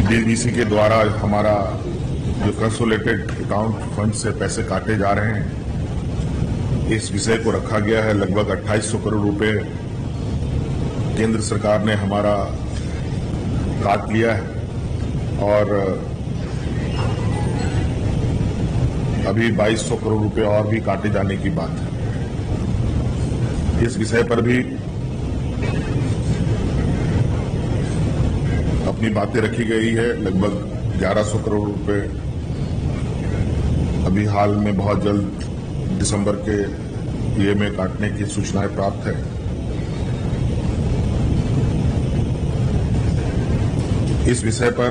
DVC के द्वारा हमारा जो कंसोलिडेटेड अकाउंट फंड से पैसे काटे जा रहे हैं, इस विषय को रखा गया है। लगभग 2800 करोड़ रुपए केंद्र सरकार ने हमारा काट लिया है और अभी 2200 करोड़ रुपए और भी काटे जाने की बात है। इस विषय पर भी अपनी बातें रखी गई है। लगभग 1100 करोड़ रुपए अभी हाल में बहुत जल्द दिसंबर के ये में काटने की सूचनाएं प्राप्त है। इस विषय पर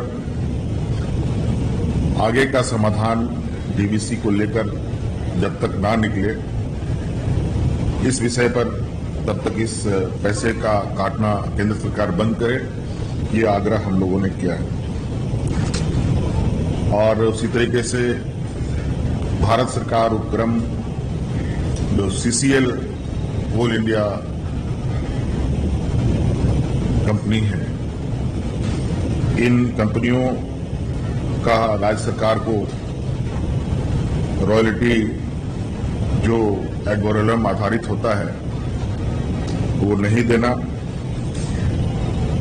आगे का समाधान डीवीसी को लेकर जब तक ना निकले, इस विषय पर तब तक इस पैसे का काटना केंद्र सरकार बंद करे, ये आग्रह हम लोगों ने किया है। और उसी तरीके से भारत सरकार उपक्रम जो सीसीएल होल इंडिया कंपनी है, इन कंपनियों का राज्य सरकार को रॉयल्टी जो एड वैलोरम आधारित होता है वो नहीं देना,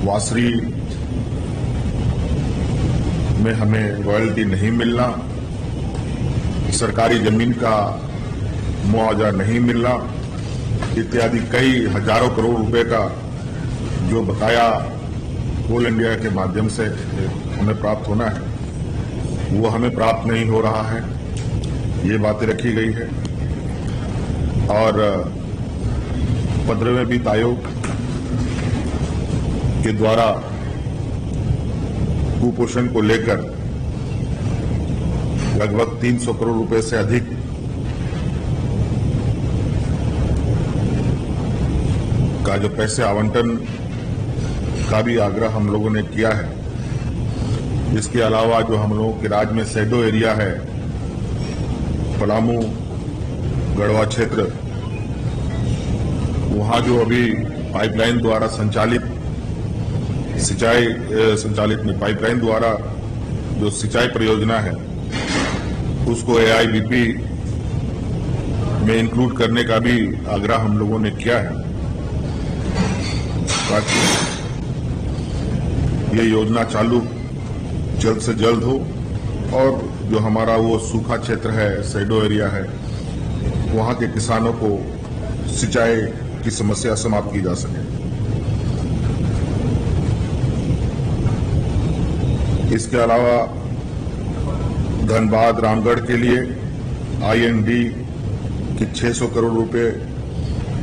वासरी में हमें रॉयल्टी नहीं मिलना, सरकारी जमीन का मुआवजा नहीं मिलना, इत्यादि कई हजारों करोड़ रुपए का जो बकाया होल इंडिया के माध्यम से हमें प्राप्त होना है वो हमें प्राप्त नहीं हो रहा है। ये बातें रखी गई है। और 15वें वित्त आयोग के द्वारा कुपोषण को लेकर लगभग 300 करोड़ रुपए से अधिक का जो पैसे आवंटन का भी आग्रह हम लोगों ने किया है। इसके अलावा जो हम लोगों के राज्य में शैडो एरिया है, पलामू गढ़वा क्षेत्र, वहां जो अभी पाइपलाइन द्वारा पाइपलाइन द्वारा जो सिंचाई परियोजना है उसको एआईबीपी में इंक्लूड करने का भी आग्रह हम लोगों ने किया है, ताकि ये योजना चालू जल्द से जल्द हो और जो हमारा वो सूखा क्षेत्र है, शैडो एरिया है, वहां के किसानों को सिंचाई की समस्या समाप्त की जा सके। इसके अलावा धनबाद रामगढ़ के लिए आईएनडी की 600 करोड़ रुपए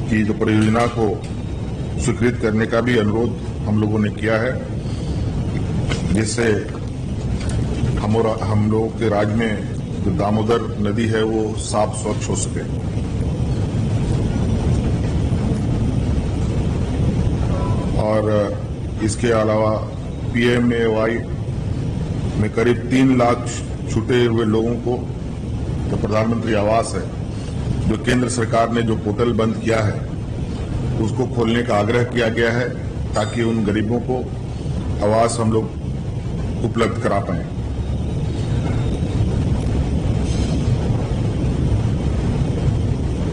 की जो परियोजना को स्वीकृत करने का भी अनुरोध हम लोगों ने किया है, जिससे हम लोगों के राज्य में जो दामोदर नदी है वो साफ स्वच्छ हो सके। और इसके अलावा पीएमएवाई में करीब 3 लाख छूटे हुए लोगों को जो प्रधानमंत्री आवास है, जो केंद्र सरकार ने जो पोर्टल बंद किया है उसको खोलने का आग्रह किया गया है, ताकि उन गरीबों को आवास हम लोग उपलब्ध करा पाएं।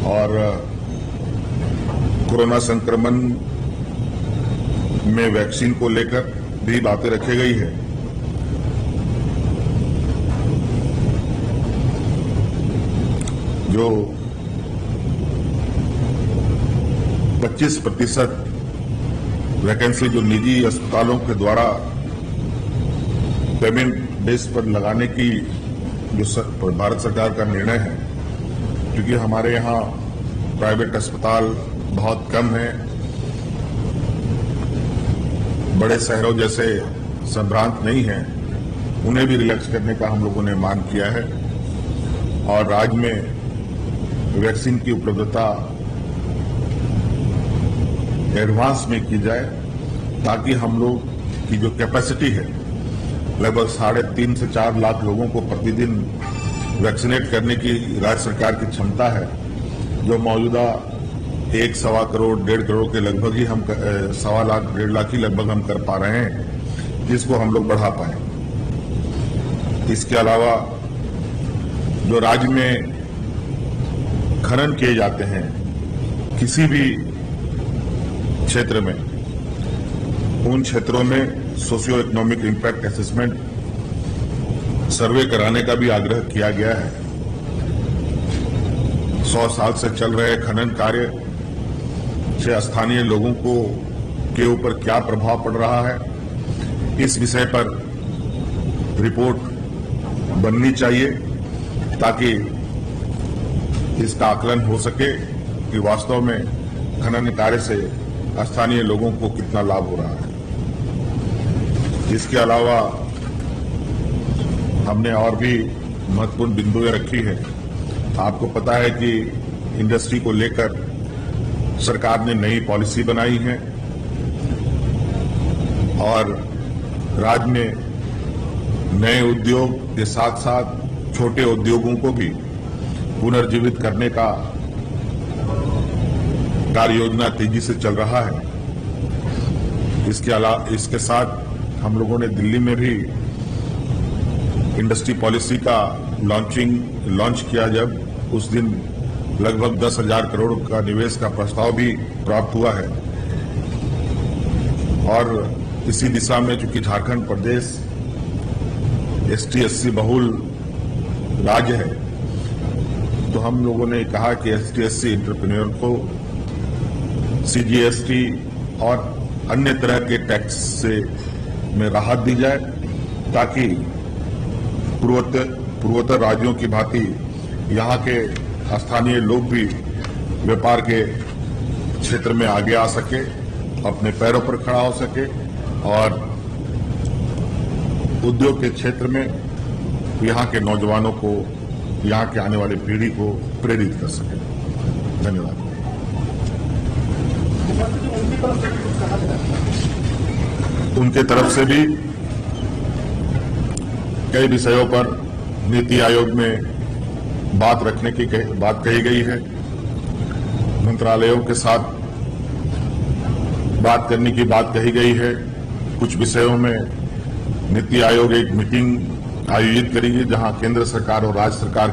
और कोरोना संक्रमण में वैक्सीन को लेकर भी बातें रखी गई है। जो 25% वैकेंसी जो निजी अस्पतालों के द्वारा पेमेंट बेस पर लगाने की जो भारत सरकार का निर्णय है, क्योंकि हमारे यहाँ प्राइवेट अस्पताल बहुत कम है, बड़े शहरों जैसे संभ्रांत नहीं है, उन्हें भी रिलैक्स करने का हम लोगों ने मांग किया है। और राज्य में वैक्सीन की उपलब्धता एडवांस में की जाए, ताकि हम लोग की जो कैपेसिटी है लगभग 3.5 से 4 लाख लोगों को प्रतिदिन वैक्सीनेट करने की राज्य सरकार की क्षमता है, जो मौजूदा 1.25 करोड़ 1.5 करोड़ के लगभग ही हम 1.25 लाख 1.5 लाख ही लगभग हम कर पा रहे हैं, जिसको हम लोग बढ़ा पाए। इसके अलावा जो राज्य में खनन किए जाते हैं किसी भी क्षेत्र में, उन क्षेत्रों में सोशियो इकोनॉमिक इम्पैक्ट असेसमेंट सर्वे कराने का भी आग्रह किया गया है। 100 साल से चल रहे खनन कार्य से स्थानीय लोगों के ऊपर क्या प्रभाव पड़ रहा है, इस विषय पर रिपोर्ट बननी चाहिए ताकि इसका आकलन हो सके कि वास्तव में खनन कार्य से स्थानीय लोगों को कितना लाभ हो रहा है। इसके अलावा हमने और भी महत्वपूर्ण बिंदुएं रखी हैं। आपको पता है कि इंडस्ट्री को लेकर सरकार ने नई पॉलिसी बनाई है और राज्य में नए उद्योग के साथ साथ छोटे उद्योगों को भी पुनर्जीवित करने का कार्य योजना तेजी से चल रहा है। इसके साथ हम लोगों ने दिल्ली में भी इंडस्ट्री पॉलिसी का लॉन्च किया, जब उस दिन लगभग 10,000 करोड़ का निवेश का प्रस्ताव भी प्राप्त हुआ है। और इसी दिशा में चूंकि झारखंड प्रदेश ST/SC बहुल राज्य है, तो हम लोगों ने कहा कि ST/SC एंटरप्रेन्योर को CGST और अन्य तरह के टैक्स से में राहत दी जाए ताकि पूर्वोत्तर राज्यों की भांति यहाँ के स्थानीय लोग भी व्यापार के क्षेत्र में आगे आ सके, अपने पैरों पर खड़ा हो सके और उद्योग के क्षेत्र में यहाँ के नौजवानों को, यहाँ के आने वाली पीढ़ी को प्रेरित कर सके। धन्यवाद। उनके तरफ से भी कई विषयों पर नीति आयोग में बात रखने की बात कही गई है। मंत्रालयों के साथ बात करने की बात कही गई है। कुछ विषयों में नीति आयोग एक मीटिंग आयोजित करेगी जहां केंद्र सरकार और राज्य सरकार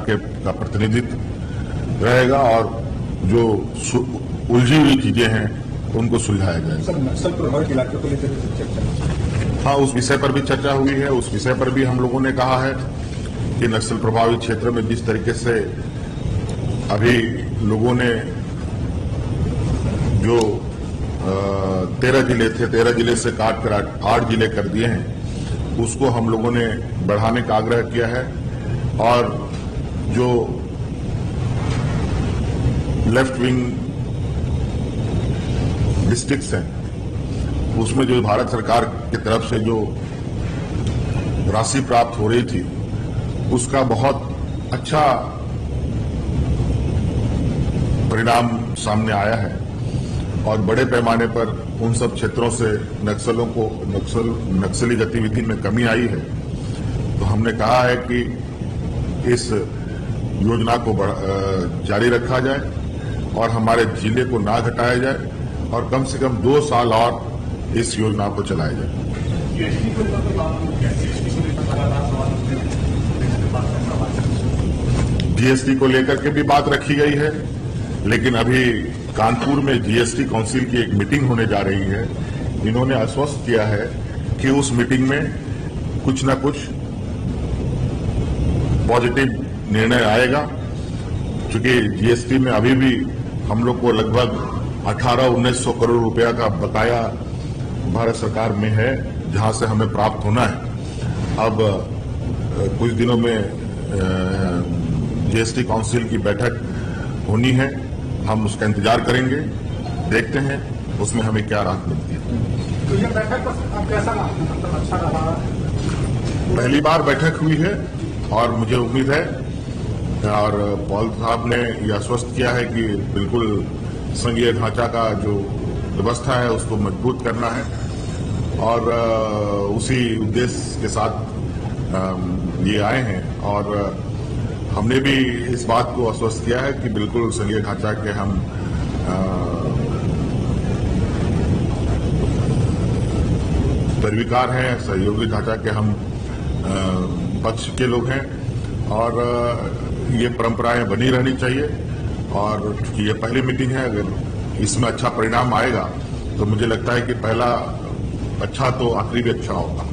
का प्रतिनिधित्व रहेगा और जो उलझी हुई चीजें हैं उनको सुलझाया जाएगा। नक्सल प्रभावित इलाके को लेकर चर्चा, हाँ, उस विषय पर भी चर्चा हुई है। उस विषय पर भी हम लोगों ने कहा है कि नक्सल प्रभावित क्षेत्र में जिस तरीके से अभी लोगों ने जो 13 जिले थे, 13 जिले से काट कर 8 जिले कर दिए हैं, उसको हम लोगों ने बढ़ाने का आग्रह किया है। और जो लेफ्ट विंग डिस्ट्रिक्ट्स हैं, उसमें जो भारत सरकार की तरफ से जो राशि प्राप्त हो रही थी, उसका बहुत अच्छा परिणाम सामने आया है और बड़े पैमाने पर उन सब क्षेत्रों से नक्सली गतिविधि में कमी आई है। तो हमने कहा है कि इस योजना को जारी रखा जाए और हमारे जिले को ना घटाया जाए और कम से कम 2 साल और इस योजना को चलाया जाए। GST को लेकर के भी बात रखी गई है, लेकिन अभी कानपुर में GST काउंसिल की एक मीटिंग होने जा रही है। इन्होंने आश्वस्त किया है कि उस मीटिंग में कुछ न कुछ पॉजिटिव निर्णय आएगा, क्योंकि GST में अभी भी हम लोग को लगभग 1800-1900 करोड़ रुपया का बकाया भारत सरकार में है, जहां से हमें प्राप्त होना है। अब कुछ दिनों में GST काउंसिल की बैठक होनी है, हम उसका इंतजार करेंगे, देखते हैं उसमें हमें क्या राहत मिलती है। तो ये बैठक अब कैसा रहा? मतलब अच्छा रहा? पहली बार बैठक हुई है और मुझे उम्मीद है, और पॉल साहब ने यह आश्वस्त किया है कि बिल्कुल संघीय ढांचा का जो व्यवस्था है उसको मजबूत करना है और उसी उद्देश्य के साथ ये आए हैं। और हमने भी इस बात को आश्वस्त किया है कि बिल्कुल संघीय ढांचा के हम निर्विकार हैं, सहयोगी ढांचा के हम पक्ष के लोग हैं और ये परंपराएं बनी रहनी चाहिए। और चूंकि ये पहली मीटिंग है, अगर इसमें अच्छा परिणाम आएगा तो मुझे लगता है कि पहला अच्छा तो आखिरी भी अच्छा होगा।